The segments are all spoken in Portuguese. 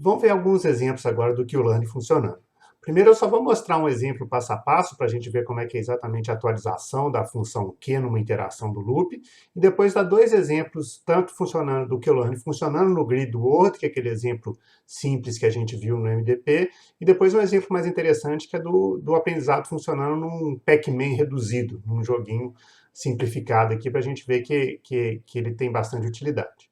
Vamos ver alguns exemplos agora do Q-Learning funcionando. Primeiro, eu só vou mostrar um exemplo passo a passo para a gente ver como é que é exatamente a atualização da função Q numa interação do loop. E depois dar dois exemplos, tanto funcionando do Q-Learning funcionando no Grid Word, que é aquele exemplo simples que a gente viu no MDP, e depois um exemplo mais interessante que é do aprendizado funcionando num Pac-Man reduzido, num joguinho simplificado aqui, para a gente ver que ele tem bastante utilidade.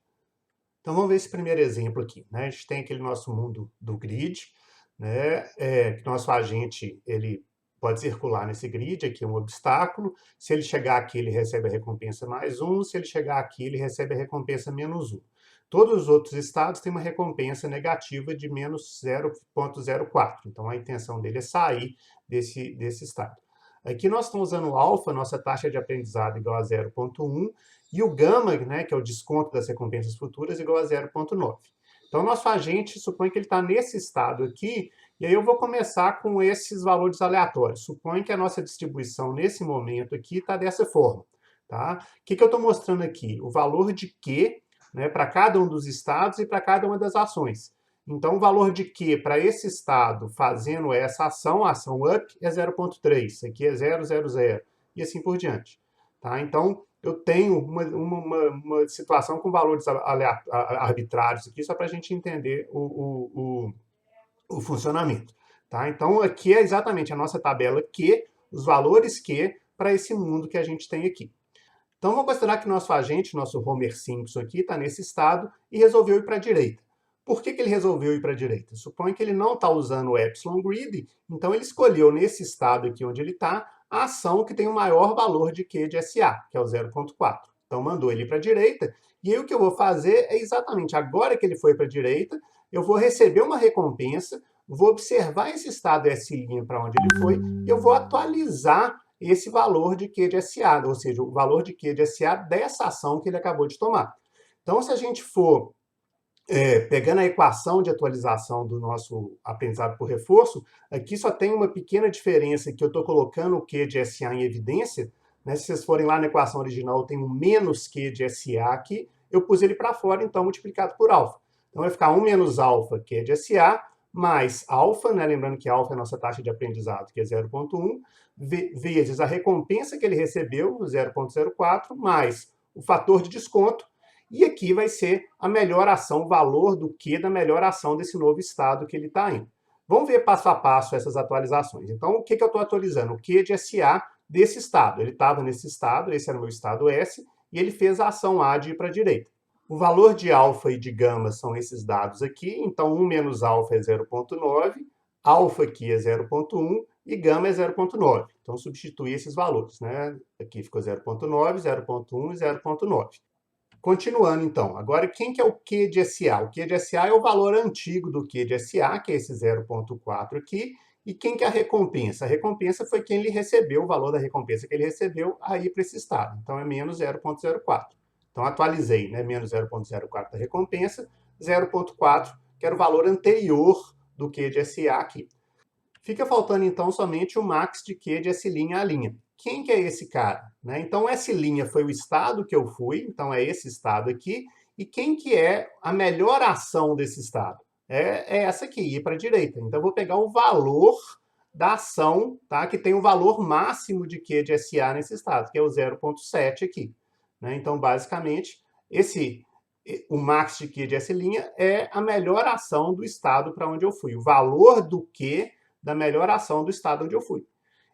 Então vamos ver esse primeiro exemplo aqui, né? A gente tem aquele nosso mundo do grid, né? Que nosso agente ele pode circular nesse grid, aqui é um obstáculo. Se ele chegar aqui, ele recebe a recompensa +1. Se ele chegar aqui, ele recebe a recompensa -1. Todos os outros estados têm uma recompensa negativa de -0,04. Então a intenção dele é sair desse estado. Aqui nós estamos usando o alfa, nossa taxa de aprendizado igual a 0,1, e o gama, né, que é o desconto das recompensas futuras, igual a 0,9. Então, nosso agente supõe que ele está nesse estado aqui, e aí eu vou começar com esses valores aleatórios. Supõe que a nossa distribuição nesse momento aqui está dessa forma. Tá? O que eu estou mostrando aqui? O valor de Q, né, para cada um dos estados e para cada uma das ações. Então, o valor de Q para esse estado fazendo essa ação, a ação up, é 0,3. Aqui é 0,00. E assim por diante. Tá? Então, eu tenho uma situação com valores arbitrários aqui, só para a gente entender o funcionamento. Tá? Então, aqui é exatamente a nossa tabela Q, os valores Q, para esse mundo que a gente tem aqui. Então, vamos considerar que nosso agente, nosso Homer Simpson aqui, está nesse estado e resolveu ir para a direita. Por que ele resolveu ir para a direita? Suponha que ele não está usando o Epsilon Grid, então ele escolheu nesse estado aqui onde ele está, a ação que tem o maior valor de Q de SA, que é o 0,4. Então mandou ele para a direita, e aí o que eu vou fazer é exatamente, agora que ele foi para a direita, eu vou receber uma recompensa, vou observar esse estado S' para onde ele foi, e eu vou atualizar esse valor de Q de SA, ou seja, o valor de Q de SA dessa ação que ele acabou de tomar. Então, se a gente for pegando a equação de atualização do nosso aprendizado por reforço, aqui só tem uma pequena diferença que eu estou colocando o Q de SA em evidência. Né? Se vocês forem lá na equação original, eu tenho um menos Q de SA aqui, eu pus ele para fora, então multiplicado por alfa. Então vai ficar 1 menos alfa, Q de SA, mais alfa, né? Lembrando que alfa é a nossa taxa de aprendizado, que é 0,1, vezes a recompensa que ele recebeu, 0,04, mais o fator de desconto, e aqui vai ser a melhor ação, o valor do Q da melhor ação desse novo estado que ele está indo. Vamos ver passo a passo essas atualizações. Então, o que eu estou atualizando? O Q de SA desse estado. Ele estava nesse estado, esse era o meu estado S, e ele fez a ação A de ir para a direita. O valor de alfa e de gama são esses dados aqui, então 1 menos alfa é 0,9, alfa aqui é 0,1 e gama é 0,9. Então, substituir esses valores, né? Aqui ficou 0,9, 0,1 e 0,9. Continuando, então, agora quem que é o Q de SA? O Q de SA é o valor antigo do Q de SA, que é esse 0,4 aqui, e quem que é a recompensa? A recompensa foi quem ele recebeu, o valor da recompensa que ele recebeu aí para esse estado. Então, é menos 0,04. Então, atualizei, né? Menos 0,04 da recompensa, 0,4, que era o valor anterior do Q de SA aqui. Fica faltando, então, somente o max de Q de S' a linha. Quem que é esse cara? Né? Então, S' foi o estado que eu fui, então é esse estado aqui. E quem que é a melhor ação desse estado? É essa aqui, ir para a direita. Então, eu vou pegar o valor da ação, tá? Que tem o valor máximo de Q de SA nesse estado, que é o 0,7 aqui. Né? Então, basicamente, o max de Q de S' é a melhor ação do estado para onde eu fui. O valor do Q da melhor ação do estado onde eu fui.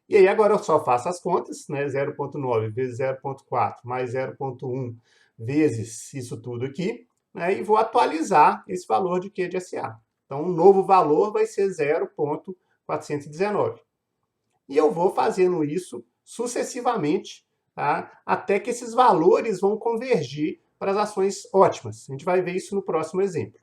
E aí agora eu só faço as contas, né? 0,9 vezes 0,4 mais 0,1 vezes isso tudo aqui, né? E vou atualizar esse valor de Q de SA. Então, o novo valor vai ser 0,419. E eu vou fazendo isso sucessivamente, tá? Até que esses valores vão convergir para as ações ótimas. A gente vai ver isso no próximo exemplo.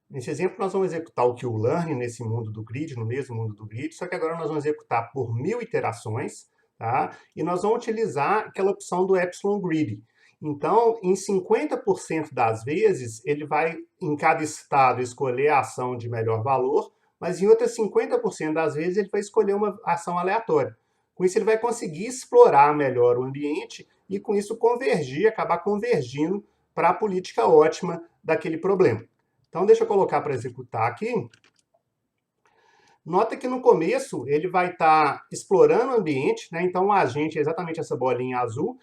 Nesse exemplo, nós vamos executar o Q-Learning nesse mundo do grid, no mesmo mundo do grid, só que agora nós vamos executar por 1000 iterações, tá? E nós vamos utilizar aquela opção do Epsilon Grid. Então, em 50% das vezes, ele vai, em cada estado, escolher a ação de melhor valor, mas em outras 50% das vezes, ele vai escolher uma ação aleatória. Com isso, ele vai conseguir explorar melhor o ambiente e, com isso, acabar convergindo para a política ótima daquele problema. Então, deixa eu colocar para executar aqui. Nota que no começo ele vai estar explorando o ambiente, né? Então, o agente é exatamente essa bolinha azul.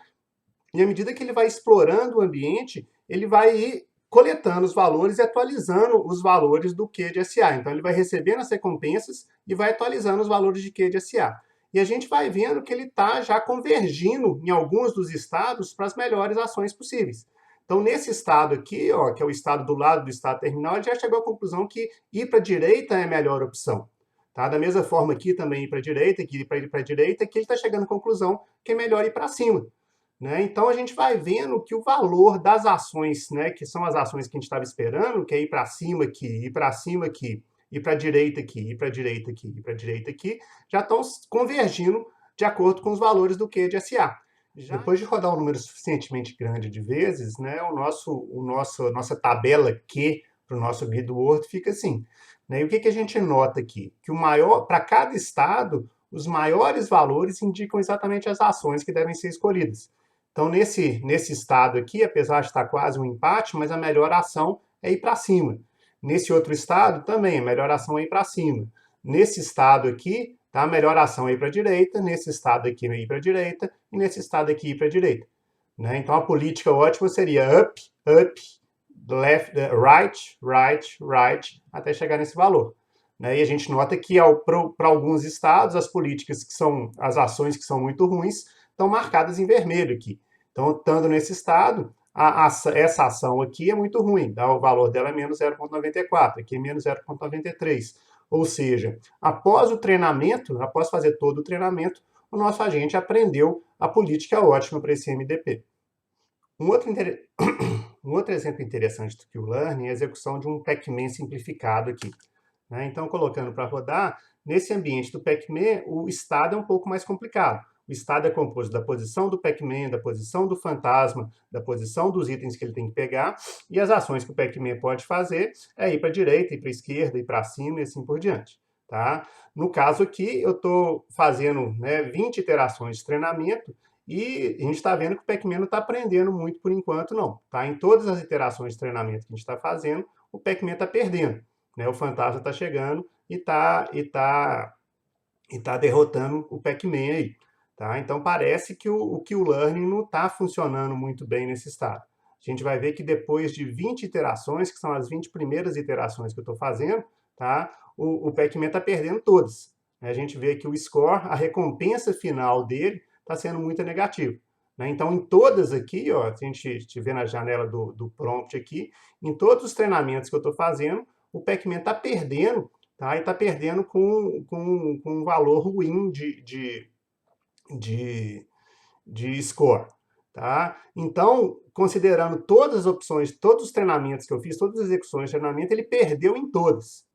E à medida que ele vai explorando o ambiente, ele vai ir coletando os valores e atualizando os valores do Q de SA. Então, ele vai recebendo as recompensas e vai atualizando os valores de Q de SA. E a gente vai vendo que ele está já convergindo em alguns dos estados para as melhores ações possíveis. Então, nesse estado aqui, ó, que é o estado do lado do estado terminal, ele já chegou à conclusão que ir para a direita é a melhor opção. Tá? Da mesma forma aqui também ir para a direita, que ir para a direita, que ele está chegando à conclusão que é melhor ir para cima. Né? Então, a gente vai vendo que o valor das ações, né, que são as ações que a gente estava esperando, que é ir para cima aqui, ir para cima aqui, ir para a direita aqui, ir para a direita aqui, ir para a direita aqui, já estão convergindo de acordo com os valores do Q de SA. Depois de rodar um número suficientemente grande de vezes, né, nossa tabela Q para o nosso grid Word fica assim. Né? E o que a gente nota aqui? Que para cada estado, os maiores valores indicam exatamente as ações que devem ser escolhidas. Então, nesse estado aqui, apesar de estar quase um empate, mas a melhor ação é ir para cima. Nesse outro estado, também, a melhor ação é ir para cima. Nesse estado aqui, tá, a melhor ação é ir para a direita, nesse estado aqui é ir para a direita, e nesse estado aqui ir para a direita. Né? Então, a política ótima seria up, up, left, right, right, right, até chegar nesse valor. Né? E a gente nota que, para alguns estados, as políticas que são, as ações que são muito ruins, estão marcadas em vermelho aqui. Então, estando nesse estado, essa ação aqui é muito ruim, tá? O valor dela é menos 0,94, aqui é menos 0,93. Ou seja, após o treinamento, após fazer todo o treinamento, o nosso agente aprendeu a política ótima para esse MDP. Um outro exemplo interessante do Q-Learning é a execução de um Pac-Man simplificado aqui. Né? Então, colocando para rodar, nesse ambiente do Pac-Man, o estado é um pouco mais complicado. O estado é composto da posição do Pac-Man, da posição do fantasma, da posição dos itens que ele tem que pegar, e as ações que o Pac-Man pode fazer é ir para a direita, ir para a esquerda, ir para cima e assim por diante. Tá? No caso aqui, eu estou fazendo 20 iterações de treinamento e a gente está vendo que o Pac-Man não está aprendendo muito por enquanto, não. Tá? Em todas as iterações de treinamento que a gente está fazendo, o Pac-Man está perdendo. Né? O fantasma está chegando e está derrotando o Pac-Man aí. Tá? Então, parece que o Q-Learning não está funcionando muito bem nesse estado. A gente vai ver que depois de 20 iterações, que são as 20 primeiras iterações que eu estou fazendo, tá? O Pac-Man está perdendo todas. A gente vê que o score, a recompensa final dele, está sendo muito negativa. Né? Então, em todas aqui, ó, se a gente estiver na janela do prompt aqui, em todos os treinamentos que eu estou fazendo, o Pac-Man está perdendo, tá? E está perdendo com um valor ruim de score. Tá? Então, considerando todas as opções, todos os treinamentos que eu fiz, todas as execuções de treinamento, ele perdeu em todas.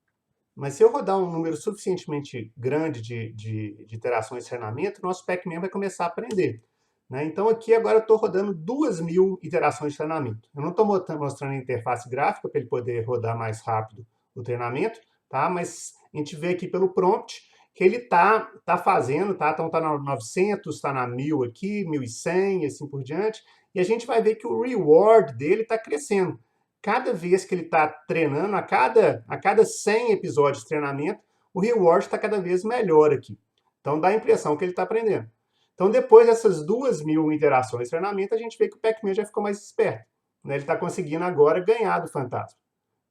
Mas se eu rodar um número suficientemente grande de iterações de treinamento, nosso Pac-Man vai começar a aprender. Né? Então, aqui agora eu estou rodando 2.000 iterações de treinamento. Eu não estou mostrando a interface gráfica para ele poder rodar mais rápido o treinamento, tá? Mas a gente vê aqui pelo prompt que ele tá fazendo, tá? Então tá na 900, está na 1000 aqui, 1100 e assim por diante. E a gente vai ver que o reward dele está crescendo. Cada vez que ele está treinando, a cada 100 episódios de treinamento, o reward está cada vez melhor aqui. Então dá a impressão que ele está aprendendo. Então depois dessas 2.000 interações de treinamento, a gente vê que o Pac-Man já ficou mais esperto. Né? Ele está conseguindo agora ganhar do fantasma.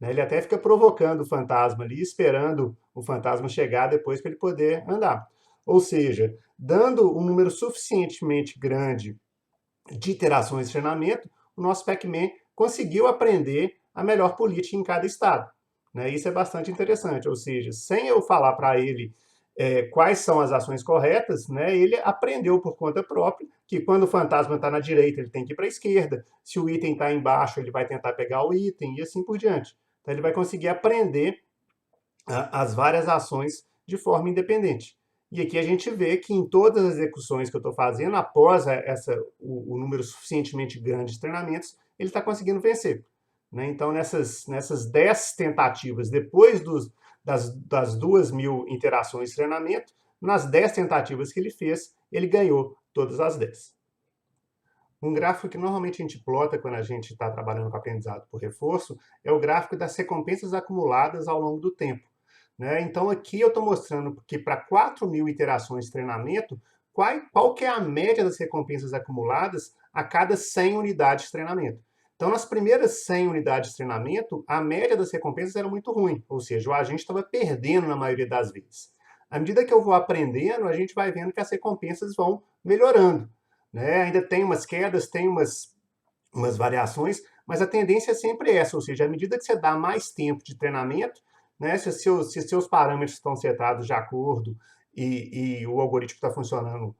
Ele até fica provocando o fantasma ali, esperando o fantasma chegar depois para ele poder andar. Ou seja, dando um número suficientemente grande de iterações de treinamento, o nosso Pac-Man conseguiu aprender a melhor política em cada estado. Isso é bastante interessante. Ou seja, sem eu falar para ele quais são as ações corretas, ele aprendeu por conta própria que quando o fantasma está na direita, ele tem que ir para a esquerda. Se o item está embaixo, ele vai tentar pegar o item e assim por diante. Então, ele vai conseguir aprender as várias ações de forma independente. E aqui a gente vê que em todas as execuções que eu estou fazendo, após o número suficientemente grande de treinamentos, ele está conseguindo vencer. Então, nessas 10 tentativas, depois das 2.000 interações de treinamento, nas 10 tentativas que ele fez, ele ganhou todas as 10. Um gráfico que normalmente a gente plota quando a gente está trabalhando com aprendizado por reforço é o gráfico das recompensas acumuladas ao longo do tempo, né? Então aqui eu estou mostrando que para 4.000 iterações de treinamento, qual que é a média das recompensas acumuladas a cada 100 unidades de treinamento. Então nas primeiras 100 unidades de treinamento, a média das recompensas era muito ruim, ou seja, o agente estava perdendo na maioria das vezes. À medida que eu vou aprendendo, a gente vai vendo que as recompensas vão melhorando, né? Ainda tem umas quedas, tem umas variações, mas a tendência é sempre essa, ou seja, à medida que você dá mais tempo de treinamento, né, se seus parâmetros estão setados de acordo e o algoritmo está funcionando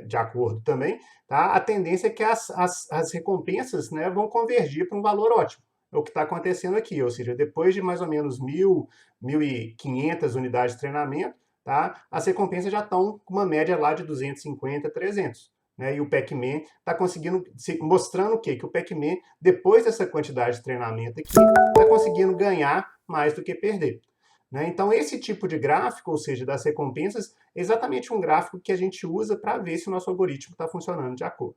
de acordo também, tá? A tendência é que as recompensas, né, vão convergir para um valor ótimo. É o que está acontecendo aqui, ou seja, depois de mais ou menos 1.500 unidades de treinamento, tá? As recompensas já estão com uma média lá de 250, 300. Né? E o Pac-Man está conseguindo, mostrando o quê? Que o Pac-Man, depois dessa quantidade de treinamento aqui, está conseguindo ganhar mais do que perder. Né? Então, esse tipo de gráfico, ou seja, das recompensas, é exatamente um gráfico que a gente usa para ver se o nosso algoritmo está funcionando de acordo.